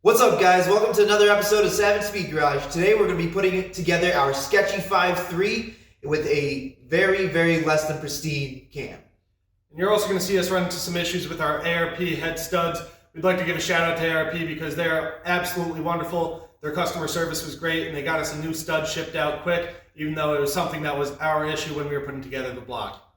What's up, guys? Welcome to another episode of Savage Speed Garage. Today we're going to be putting together our SKETCHY 5.3 with a very, very less than pristine cam. And you're also going to see us run into some issues with our ARP head studs. We'd like to give a shout out to ARP because they're absolutely wonderful. Their customer service was great and they got us a new stud shipped out quick, even though it was something that was our issue when we were putting together the block.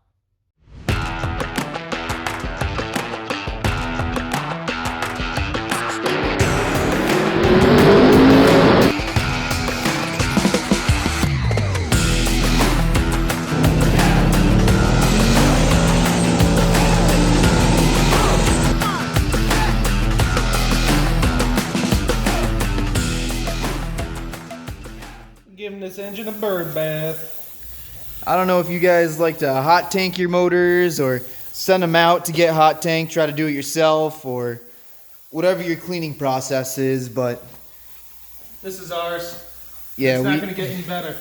Giving this engine a bird bath. I don't know if you guys like to hot tank your motors or send them out to get hot tanked, try to do it yourself, or whatever your cleaning process is, but This is ours. yeah, It's not going to get any better.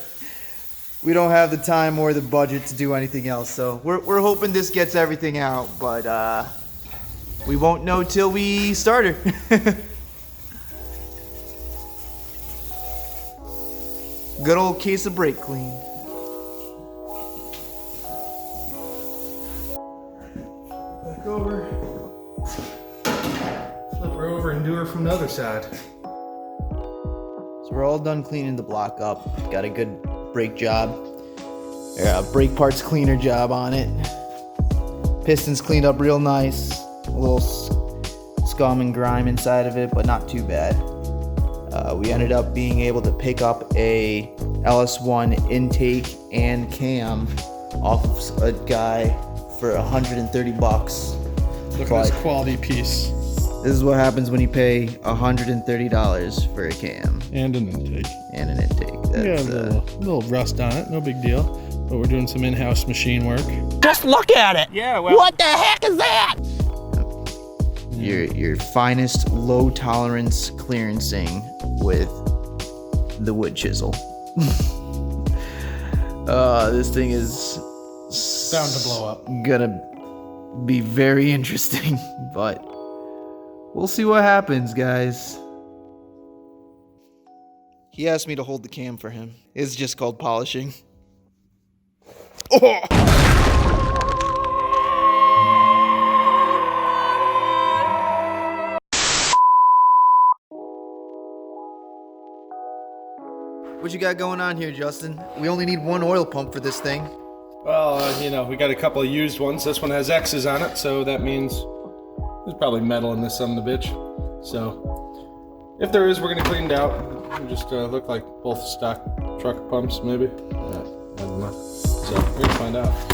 we don't have the time or the budget to do anything else, so we're hoping this gets everything out, but we won't know till we start her. Good old case of brake clean. Back over. Flip her over and do her from the other side. So we're all done cleaning the block up. Got a good brake job. Brake parts cleaner job on it. Pistons cleaned up real nice. A little scum and grime inside of it, but not too bad. We ended up being able to pick up a LS1 intake and cam off of a guy for 130 bucks. Look at this quality piece. This is what happens when you pay $130 for a cam And an intake. and an intake. That's, Yeah, a little rust on it, no big deal. But we're doing some in-house machine work. Just look at it. Yeah, well. What the heck is that? your finest low tolerance clearancing with the wood chisel. This thing is Bound to blow up. gonna be very interesting, but we'll see what happens, guys. He asked me to hold the cam for him. It's just called polishing. Oh! What you got going on here, Justin? We only need one oil pump for this thing. Well, you know, we got a couple of used ones. This one has X's on it, so that means there's probably metal in this son of a bitch. So, if there is, we're gonna clean it out. It'll just look like both stock truck pumps, maybe. I don't know. So, we're gonna find out.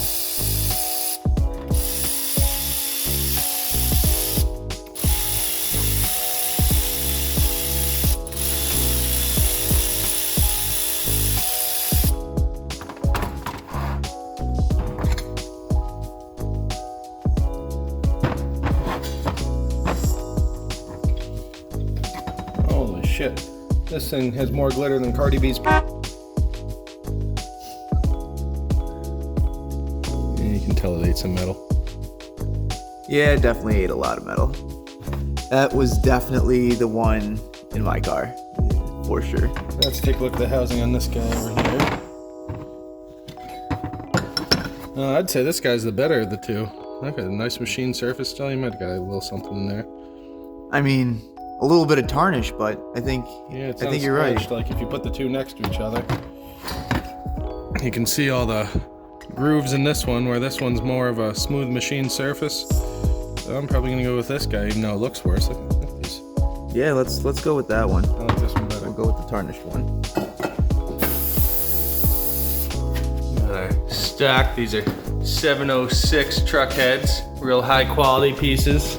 Holy shit. This thing has more glitter than Cardi B's. Yeah, you can tell it ate some metal. Yeah, it definitely ate a lot of metal. That was definitely the one in my car, for sure. Let's take a look at the housing on this guy over here. I'd say this guy's the better of the two. Look at a nice machine surface still. You might have got a little something in there. I mean, a little bit of tarnish, but I think Yeah, I think you're right. Like if you put the two next to each other, you can see all the grooves in this one, where this one's more of a smooth machine surface. So I'm probably gonna go with this guy, even though it looks worse. Look at these. Yeah, let's go with that one. I like this one better. We'll go with the tarnished one. Stock. These are 706 truck heads, real high quality pieces.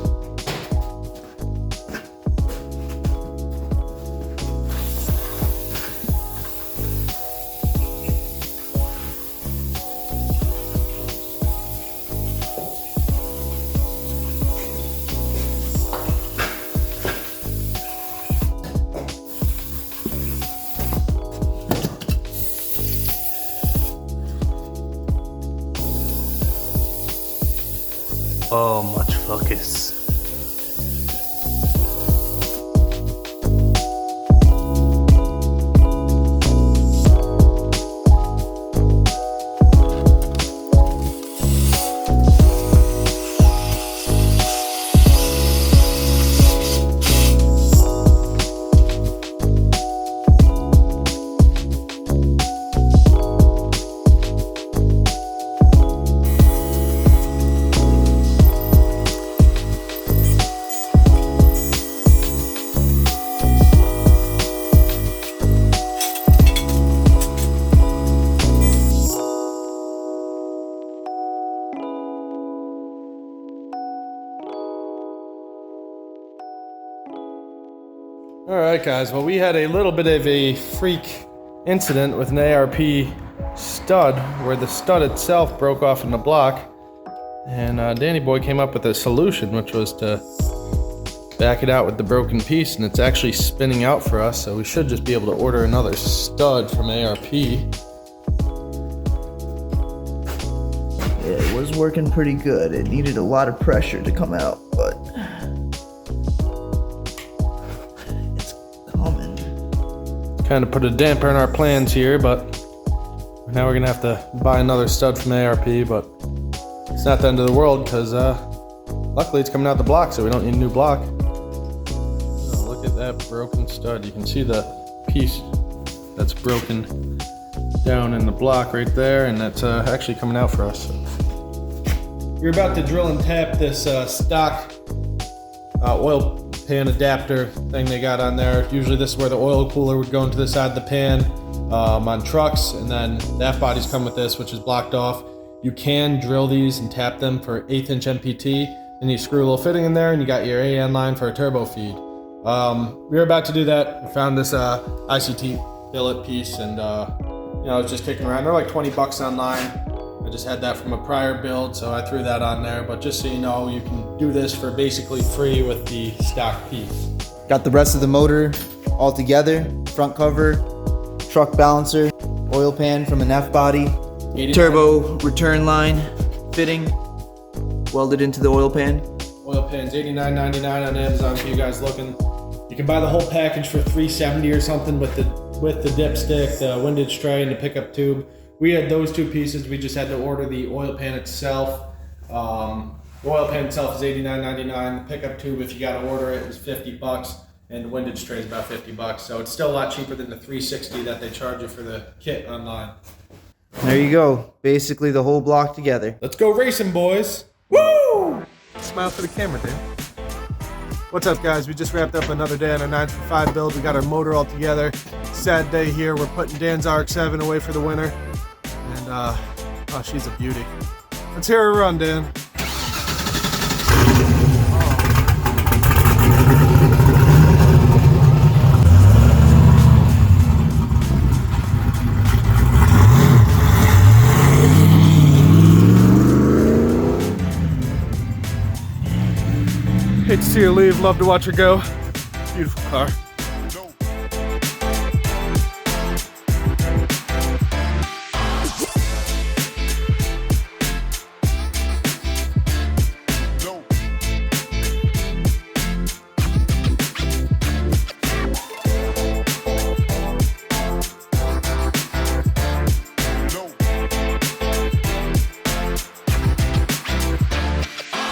Oh, much focus. Alright guys, well we had a little bit of a freak incident with an ARP stud where the stud itself broke off in the block, and Danny Boy came up with a solution, which was to back it out with the broken piece, and it's actually spinning out for us, so we should just be able to order another stud from ARP. Yeah, it was working pretty good. It needed a lot of pressure to come out, but it's coming. Kind of put a damper in our plans here, but now we're gonna have to buy another stud from ARP, but it's not the end of the world because luckily it's coming out the block, so we don't need a new block. Oh, look at that broken stud. You can see the piece that's broken down in the block right there, and that's actually coming out for us. You're about to drill and tap this stock oil pan adapter thing they got on there. Usually this is where the oil cooler would go into the side of the pan on trucks, and then the F bodies come with this, which is blocked off. You can drill these and tap them for 1/8 inch MPT, and you screw a little fitting in there, and you got your AN line for a turbo feed. We were about to do that. I found this ICT billet piece, and you know, I was just kicking around. They're like 20 bucks online. I just had that from a prior build, so I threw that on there. But just so you know, you can do this for basically free with the stock piece. Got the rest of the motor all together. Front cover, truck balancer, oil pan from an F body, turbo return line fitting welded into the oil pan. Oil pan's $89.99 on Amazon for you guys looking. You can buy the whole package for $370 or something with the dipstick, the windage tray, and the pickup tube. We had those two pieces. We just had to order the oil pan itself. The oil pan itself is $89.99. The pickup tube, if you got to order it, is 50 bucks, and the windage tray is about 50 bucks. So it's still a lot cheaper than the $360 that they charge you for the kit online. There you go. Basically the whole block together. Let's go racing, boys. Woo! Smile for the camera, Dan. What's up, guys? We just wrapped up another day on our 9sFor5 build. We got our motor all together. Sad day here. We're putting Dan's RX-7 away for the winter. And, oh, she's a beauty. Let's hear her run, Dan. Hate to see her leave. Love to watch her go. Beautiful car.